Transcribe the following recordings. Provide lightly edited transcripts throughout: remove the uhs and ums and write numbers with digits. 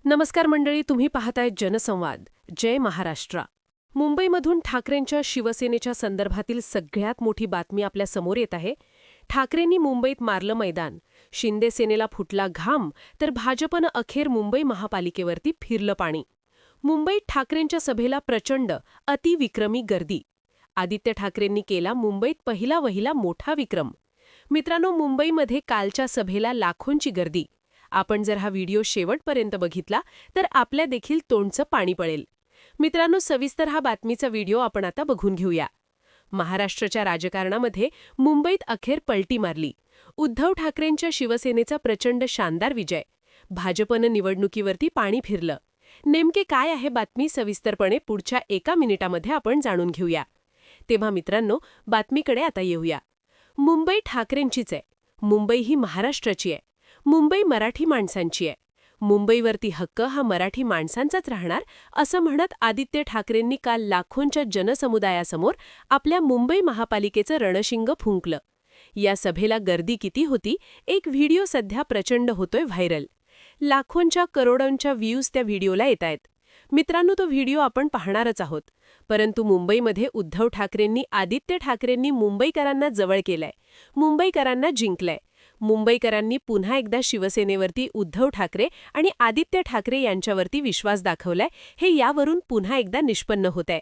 नमस्कार मंडळी, तुम्ही पाहताय जनसंवाद. जय महाराष्ट्र. मुंबईमधून ठाकरेंच्या शिवसेनेच्या संदर्भातील सगळ्यात मोठी बातमी आपल्या समोर येत आहे. ठाकरेंनी मुंबईत मारलं मैदान, शिंदे सेनेला फुटला घाम, तर भाजपनं अखेर मुंबई महापालिकेवरती फिरलं पाणी. मुंबईत ठाकरेंच्या सभेला प्रचंड, अतिविक्रमी गर्दी. आदित्य ठाकरेंनी केला मुंबईत पहिला वहिला मोठा विक्रम. मित्रांनो, मुंबईमध्ये कालच्या सभेला लाखोंची गर्दी. आपण जर हा व्हिडिओ शेवटपर्यंत बघितला तर आपल्या देखील तोंडचं पाणी पळेल. मित्रांनो, सविस्तर हा बातमीचा व्हिडिओ आपण आता बघून घेऊया. महाराष्ट्राच्या राजकारणामध्ये मुंबईत अखेर पलटी मारली. उद्धव ठाकरेंच्या शिवसेनेचा प्रचंड शानदार विजय. भाजपनं निवडणुकीवरती पाणी फिरलं. नेमके काय आहे बातमी, सविस्तरपणे पुढच्या 1 मिनिटामध्ये आपण जाणून घेऊया. तेव्हा मित्रांनो, बातमीकडे आता येऊया. मुंबई ठाकरेंचीच आहे. मुंबई ही महाराष्ट्राची आहे. मुंबई मराठी माणसांची आहे. मुंबईवरती हक्क हा मराठी माणसांचाच राहणार, असं म्हणत आदित्य ठाकरेंनी काल लाखोंच्या जनसमुदायासमोर आपल्या मुंबई महापालिकेचं रणशिंग फुंकलं. या सभेला गर्दी किती होती, एक व्हिडिओ सध्या प्रचंड होतोय व्हायरल. लाखोंच्या करोडोंच्या व्ह्यूज त्या व्हिडिओला येतायत. मित्रांनो, तो व्हिडिओ आपण पाहणारच आहोत. परंतु मुंबईमध्ये उद्धव ठाकरेंनी आदित्य ठाकरेंनी मुंबईकरांना जवळ केलंय, मुंबईकरांना जिंकलंय. मुंबईकरांनी पुन्हा एकदा शिवसेनेवरती उद्धव ठाकरे आणि आदित्य ठाकरे यांच्यावरती विश्वास दाखवलाय, हे यावरून पुन्हा एकदा निष्पन्न होतंय.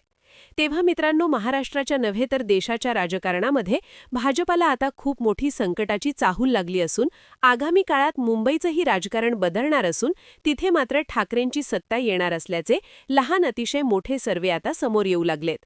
तेव्हा मित्रांनो, महाराष्ट्राच्या नव्हे तर देशाच्या राजकारणामध्ये भाजपाला आता खूप मोठी संकटाची चाहूल लागली असून आगामी काळात मुंबईचंही राजकारण बदलणार असून तिथे मात्र ठाकरेंची सत्ता येणार असल्याचे लहान अतिशय मोठे सर्वे आता समोर येऊ लागलेत.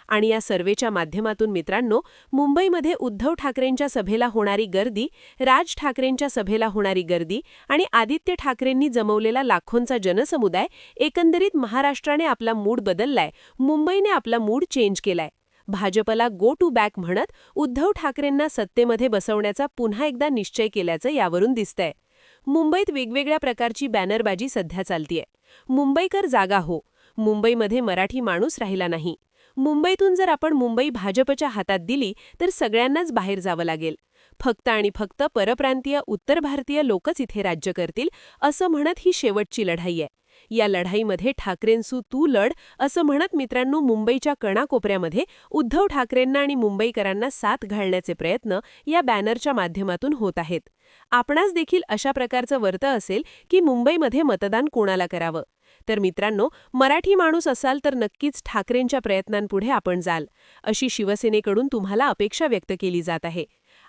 आणि या सर्वेच्या माध्यमातून मित्रांनो, मुंबईमध्ये उद्धव ठाकरेंच्या सभेला होणारी गर्दी, राज ठाकरेंच्या सभेला होणारी गर्दी आणि आदित्य ठाकरेंनी जमवलेला लाखोंचा जनसमुदाय, एकंदरीत महाराष्ट्राने आपला मूड बदललाय, मुंबईने आपला मूड चेंज केलाय. भाजपला गो टू बॅक म्हणत उद्धव ठाकरेंना सत्तेमध्ये बसवण्याचा पुन्हा एकदा निश्चय केल्याचं यावरून दिसतंय. मुंबईत वेगवेगळ्या प्रकारची बॅनरबाजी सध्या चालतीये. मुंबईकर जागा हो, मुंबईमध्ये मराठी माणूस राहिला नाही. मुंबईतून जर आपण मुंबई भाजपच्या हातात दिली तर सगळ्यांनाच बाहेर जावं लागेल. फक्त आणि फक्त परप्रांतीय उत्तर भारतीय लोकच इथे राज्य करतील, असं म्हणत ही शेवटची लढाई आहे. या लढाईमध्ये ठाकरेंसू तू लढ, असं म्हणत मित्रांनो, मुंबईच्या कणाकोपऱ्यामध्ये उद्धव ठाकरेंना आणि मुंबईकरांना साथ घालण्याचे प्रयत्न या बॅनरच्या माध्यमातून होत आहेत. आपणास देखील अशा प्रकारचं वर्त असेल की मुंबईमध्ये मतदान कोणाला करावं. तर मित्रांनो, मराठी माणूस असाल तर नक्कीच ठाकरेंच्या प्रयत्नांपुढे आपण जाल, अशी शिवसेनेकडून तुम्हाला अपेक्षा व्यक्त केली जात आहे.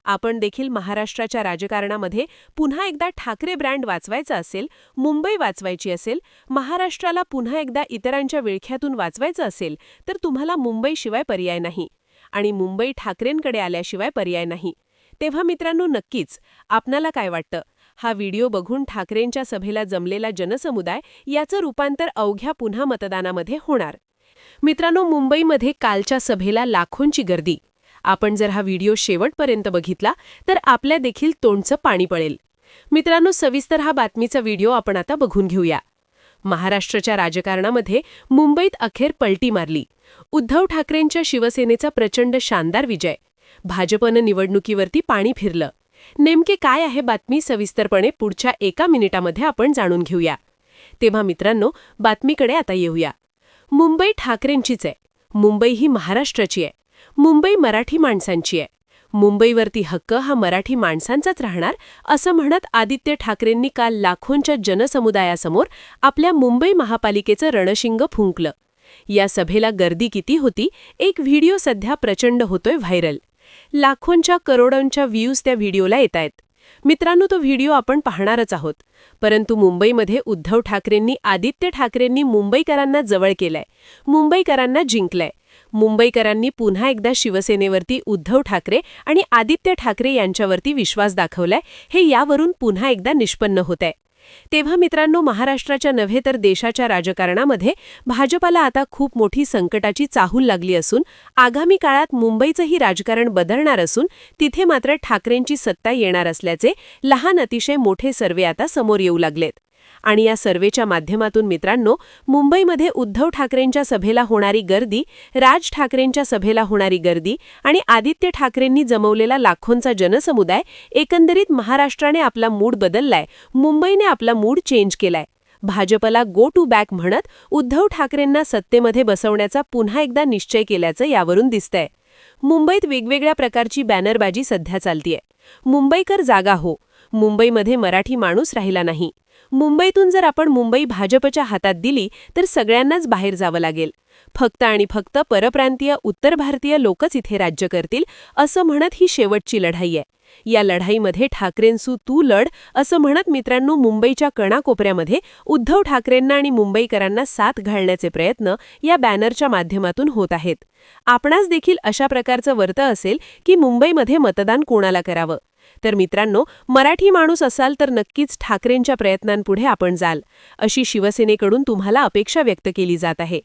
आपण देखील महाराष्ट्राच्या राजकारणामध्ये पुन्हा एकदा ठाकरे ब्रँड वाचवायचा असेल, मुंबई वाचवायची असेल, महाराष्ट्राला पुन्हा एकदा इतरांच्या विळख्यातून वाचवायचं असेल तर तुम्हाला मुंबईशिवाय पर्याय नाही आणि मुंबई ठाकरेंकडे आल्याशिवाय पर्याय नाही. तेव्हा मित्रांनो, नक्कीच आपणाला काय वाटतं? हा व्हिडिओ बघून ठाकरेंच्या सभेला जमलेला जनसमुदाय याचं रूपांतर अवघ्या पुन्हा मतदानामध्ये होणार. मित्रांनो, मुंबईमध्ये कालच्या सभेला लाखोंची गर्दी. आपण जर हा व्हिडिओ शेवटपर्यंत बघितला तर आपल्या देखील तोंडचं पाणी पळेल. मित्रांनो, सविस्तर हा बातमीचा व्हिडिओ आपण आता बघून घेऊया. महाराष्ट्राच्या राजकारणामध्ये मुंबईत अखेर पलटी मारली. उद्धव ठाकरेंच्या शिवसेनेचा प्रचंड शानदार विजय. भाजपनं निवडणुकीवरती पाणी फिरलं. नेमके काय आहे बातमी, सविस्तरपणे पुढच्या 1 मिनिटामध्ये आपण जाणून घेऊया. तेव्हा मित्रांनो, बातमीकडे आता येऊया. मुंबई ठाकरेंचीच आहे. मुंबई ही महाराष्ट्राची आहे. मुंबई मराठी माणसांची आहे. मुंबईवरती हक्क हा मराठी माणसांचाच राहणार, असं म्हणत आदित्य ठाकरेंनी काल लाखोंच्या जनसमुदायासमोर आपल्या मुंबई महापालिकेचं रणशिंग फुंकलं. या सभेला गर्दी किती होती, एक व्हिडिओ सध्या प्रचंड होतोय व्हायरल. लाखोंच्या करोडोंच्या व्ह्यूज त्या व्हिडिओला येतायत. मित्रांनो, तो व्हिडिओ आपण पाहणारच आहोत. परंतु मुंबईमध्ये उद्धव ठाकरेंनी आदित्य ठाकरेंनी मुंबईकरांना जवळ केलंय, मुंबईकरांना जिंकलंय. मुंबईकरांनी पुन्हा एकदा शिवसेनेवरती उद्धव ठाकरे आणि आदित्य ठाकरे यांच्यावरती विश्वास दाखवलाय, हे यावरून पुन्हा एकदा निष्पन्न होतंय. तेव्हा मित्रांनो, महाराष्ट्राच्या नव्हे तर देशाच्या राजकारणामध्ये भाजपाला आता खूप मोठी संकटाची चाहूल लागली असून आगामी काळात मुंबईचंही राजकारण बदलणार असून तिथे मात्र ठाकरेंची सत्ता येणार असल्याचे लहान अतिशय मोठे सर्वे आता समोर येऊ लागलेत. आणि या सर्वेच्या माध्यमातून मित्रांनो, मुंबईमध्ये उद्धव ठाकरेंच्या सभेला होणारी गर्दी, राज ठाकरेंच्या सभेला होणारी गर्दी आणि आदित्य ठाकरेंनी जमवलेला लाखोंचा जनसमुदाय, एकंदरीत महाराष्ट्राने आपला मूड बदललाय, मुंबईने आपला मूड चेंज केलाय. भाजपला गो टू बॅक म्हणत उद्धव ठाकरेंना सत्तेमध्ये बसवण्याचा पुन्हा एकदा निश्चय केल्याचं यावरून दिसतंय. मुंबईत वेगवेगळ्या प्रकारची बॅनरबाजी सध्या चालतीये. मुंबईकर जागा हो, मुंबईमध्ये मराठी माणूस राहिला नाही, मुंबईतून जर आपण मुंबई भाजपच्या हातात दिली तर सगळ्यांनाच बाहेर जावं लागेल, फक्त आणि फक्त परप्रांतीय उत्तर भारतीय लोकच इथे राज्य करतील असं म्हणत ही शेवटची लढाई आहे. या लढाईमध्ये ठाकरेंसू तू लढ असं म्हणत मित्रांनो मुंबईच्या कणाकोपऱ्यामध्ये उद्धव ठाकरेंना आणि मुंबईकरांना साथ घालण्याचे प्रयत्न या बॅनरच्या माध्यमातून होत आहेत. आपणास देखील अशा प्रकारचं वर्त असेल की मुंबईमध्ये मतदान कोणाला करावं, तर मित्रांनो मराठी माणूस असाल तर नक्कीच ठाकरेंच्या प्रयत्नांपुढे आपण जाल, अशी शिवसेनेकडून तुम्हाला अपेक्षा व्यक्त केली जात आहे.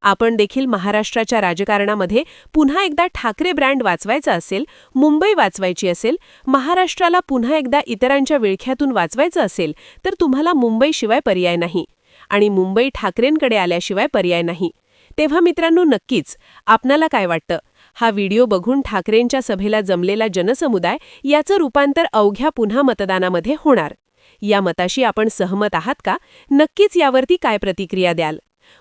आपण देखील महाराष्ट्राच्या राजकारणामध्ये पुन्हा एकदा ठाकरे ब्रँड वाचवायचा असेल, मुंबई वाचवायची असेल, महाराष्ट्राला पुन्हा एकदा इतरांच्या विळख्यातून वाचवायचं असेल तर तुम्हाला मुंबईशिवाय पर्याय नाही आणि मुंबई ठाकरेंकडे आल्याशिवाय पर्याय नाही. तेव्हा मित्रांनो नक्कीच आपणाला काय वाटतं? हा व्हिडिओ बघून ठाकरेंच्या सभेला जमलेला जनसमुदाय याचं रूपांतर अवघ्या पुन्हा मतदानामध्ये होणार. या मताशी आपण सहमत आहात का? नक्कीच यावरती काय प्रतिक्रिया द्याल?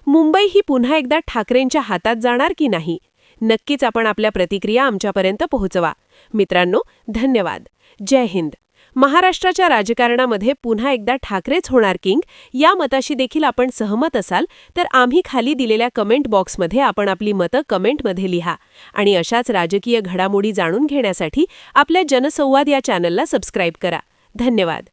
मुंबई ही पुन्हा एकदा ठाकरेंच्या हातात जाणार की नाही? नक्कीच आपण आपल्या प्रतिक्रिया आमच्यापर्यंत पोहोचवा. मित्रांनो धन्यवाद. जय हिंद. महाराष्ट्राच्या राजकारणामध्ये पुन्हा एकदा ठाकरेच होणार किंग या मताशी देखील आपण सहमत असाल तर आम्ही खाली दिलेल्या कमेंट बॉक्समध्ये आपण आपली मतं कमेंटमध्ये लिहा आणि अशाच राजकीय घडामोडी जाणून घेण्यासाठी आपल्या जनसंवाद या चॅनलला सबस्क्राईब करा. धन्यवाद.